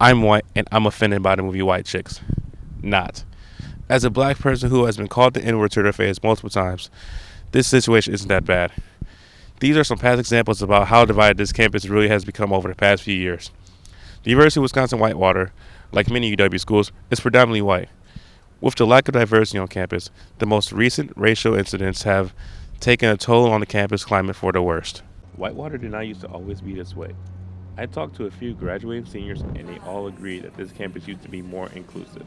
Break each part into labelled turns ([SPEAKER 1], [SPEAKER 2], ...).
[SPEAKER 1] I'm white and I'm offended by the movie White Chicks. Not. As a black person who has been called the N-word to their face multiple times, this situation isn't that bad. These are some past examples about how divided this campus really has become over the past few years. The University of Wisconsin-Whitewater, like many UW schools, is predominantly white. With the lack of diversity on campus, the most recent racial incidents have taken a toll on the campus climate for the worst. Whitewater did not used to always be this way. I talked to a few graduating seniors and they all agreed that this campus used to be more inclusive.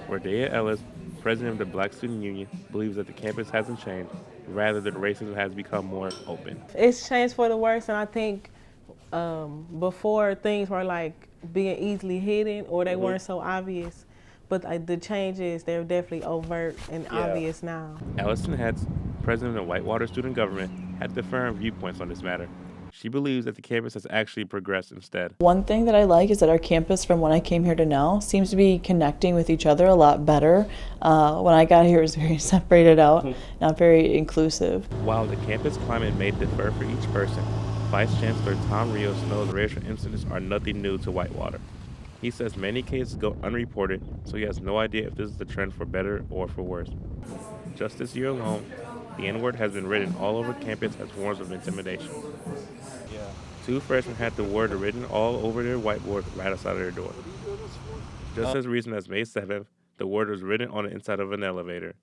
[SPEAKER 1] Wardea Ellis, president of the Black Student Union, believes that the campus hasn't changed, rather that racism has become more open.
[SPEAKER 2] It's changed for the worse, and I think before things were like being easily hidden or they weren't so obvious. But the changes, they're definitely overt and obvious now.
[SPEAKER 1] Allison Hetz, president of Whitewater Student Government, had different viewpoints on this matter. She believes that the campus has actually progressed instead.
[SPEAKER 3] One thing that I like is that our campus, from when I came here to now, seems to be connecting with each other a lot better. When I got here, it was very separated out, not very inclusive.
[SPEAKER 1] While the campus climate may differ for each person, Vice Chancellor Tom Rios knows racial incidents are nothing new to Whitewater. He says many cases go unreported, so he has no idea if this is the trend for better or for worse. Just this year alone, the N-word has been written all over campus as forms of intimidation. Two freshmen had the word written all over their whiteboard right outside of their door. Just as recent as May 7th, the word was written on the inside of an elevator.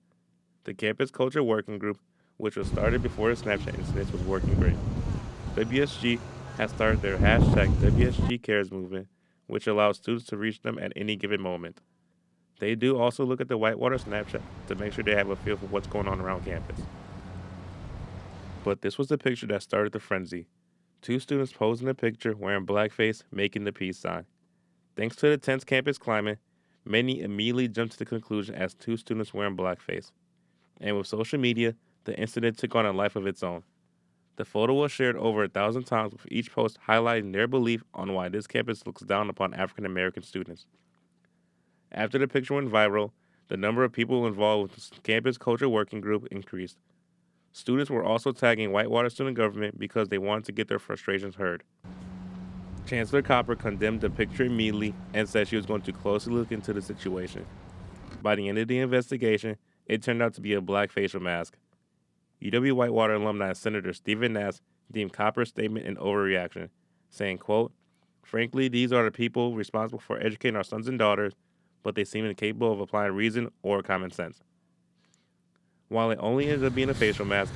[SPEAKER 1] The Campus Culture Working Group, which was started before the Snapchat incident, was working great. WSG has started their hashtag WSG Cares movement, which allows students to reach them at any given moment. They do also look at the Whitewater Snapchat to make sure they have a feel for what's going on around campus. But this was the picture that started the frenzy. Two students posed in a picture wearing blackface, making the peace sign. Thanks to the tense campus climate, many immediately jumped to the conclusion as two students wearing blackface. And with social media, the incident took on a life of its own. The photo was shared over 1,000 times, with each post highlighting their belief on why this campus looks down upon African American students. After the picture went viral, the number of people involved with the Campus Culture Working Group increased. Students were also tagging Whitewater Student Government because they wanted to get their frustrations heard. Chancellor Copper condemned the picture immediately and said she was going to closely look into the situation. By the end of the investigation, it turned out to be a black facial mask. UW Whitewater alumni Senator Stephen Nass deemed Copper's statement an overreaction, saying, quote, "Frankly, these are the people responsible for educating our sons and daughters, but they seem incapable of applying reason or common sense." While it only ended up being a facial mask,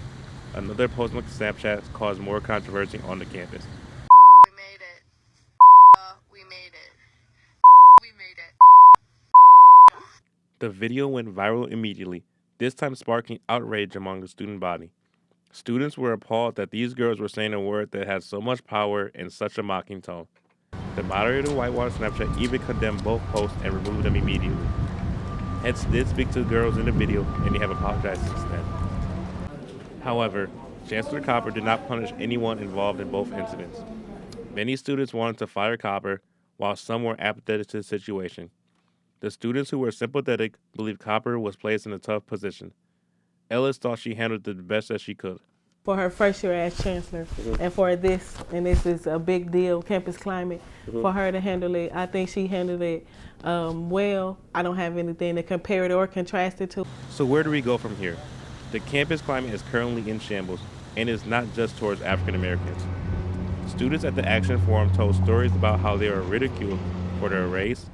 [SPEAKER 1] another post on Snapchat caused more controversy on the campus.
[SPEAKER 4] We made it. We made it. We made it.
[SPEAKER 1] The video went viral immediately, this time sparking outrage among the student body. Students were appalled that these girls were saying a word that had so much power in such a mocking tone. The moderator of Whitewater Snapchat even condemned both posts and removed them immediately. Hetz did speak to the girls in the video, and they have apologized since then. However, Chancellor Copper did not punish anyone involved in both incidents. Many students wanted to fire Copper, while some were apathetic to the situation. The students who were sympathetic believed Copper was placed in a tough position. Ellis thought she handled it the best as she could.
[SPEAKER 2] For her first year as chancellor, and for this, and this is a big deal, campus climate, for her to handle it, I think she handled it well. I don't have anything to compare it or contrast it to.
[SPEAKER 1] So where do we go from here? The campus climate is currently in shambles, and it's not just towards African Americans. Students at the Action Forum told stories about how they were ridiculed for their race,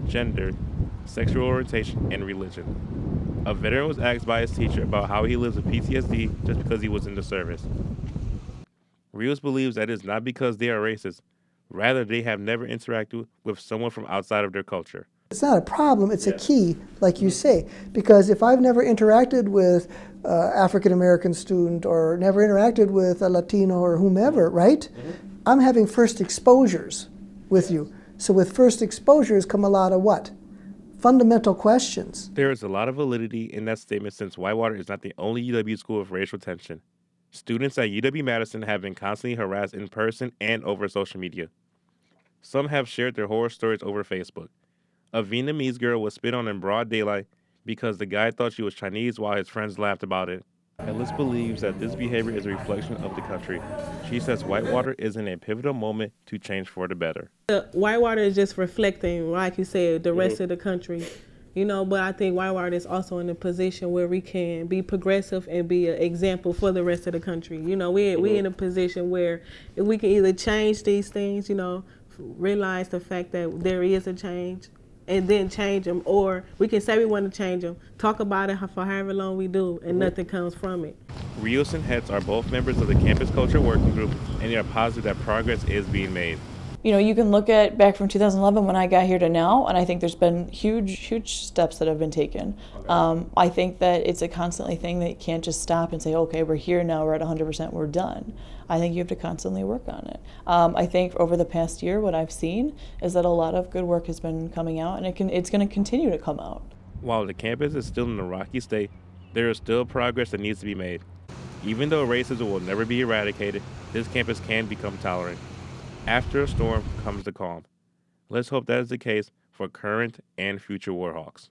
[SPEAKER 1] gender, sexual orientation, and religion. A veteran was asked by his teacher about how he lives with PTSD just because he was in the service. Rios believes that it's not because they are racist, rather they have never interacted with someone from outside of their culture.
[SPEAKER 5] It's not a problem, it's a key, like you say, because if I've never interacted with African American student or never interacted with a Latino or whomever, right? I'm having first exposures with you. So with first exposures come a lot of what? Fundamental questions.
[SPEAKER 1] There is a lot of validity in that statement since Whitewater is not the only UW school with racial tension. Students at UW-Madison have been constantly harassed in person and over social media. Some have shared their horror stories over Facebook. A Vietnamese girl was spit on in broad daylight because the guy thought she was Chinese while his friends laughed about it. Ellis believes that this behavior is a reflection of the country. She says Whitewater is in a pivotal moment to change for the better.
[SPEAKER 2] The Whitewater is just reflecting, like you said, the rest of the country. But I think Whitewater is also in a position where we can be progressive and be an example for the rest of the country. We in a position where if we can either change these things, realize the fact that there is a change, and then change them, or we can say we want to change them, talk about it for however long we do, and nothing comes from it.
[SPEAKER 1] Rios and Hetz are both members of the Campus Culture Working Group, and they are positive that progress is being made.
[SPEAKER 3] You can look at back from 2011 when I got here to now, and I think there's been huge steps that have been taken. Okay. I think that it's a constantly thing that you can't just stop and say, okay, we're here now, we're at 100%, we're done. I think you have to constantly work on it. I think over the past year, what I've seen is that a lot of good work has been coming out, and it's going to continue to come out.
[SPEAKER 1] While the campus is still in a rocky state, there is still progress that needs to be made. Even though racism will never be eradicated, this campus can become tolerant. After a storm comes the calm. Let's hope that is the case for current and future Warhawks.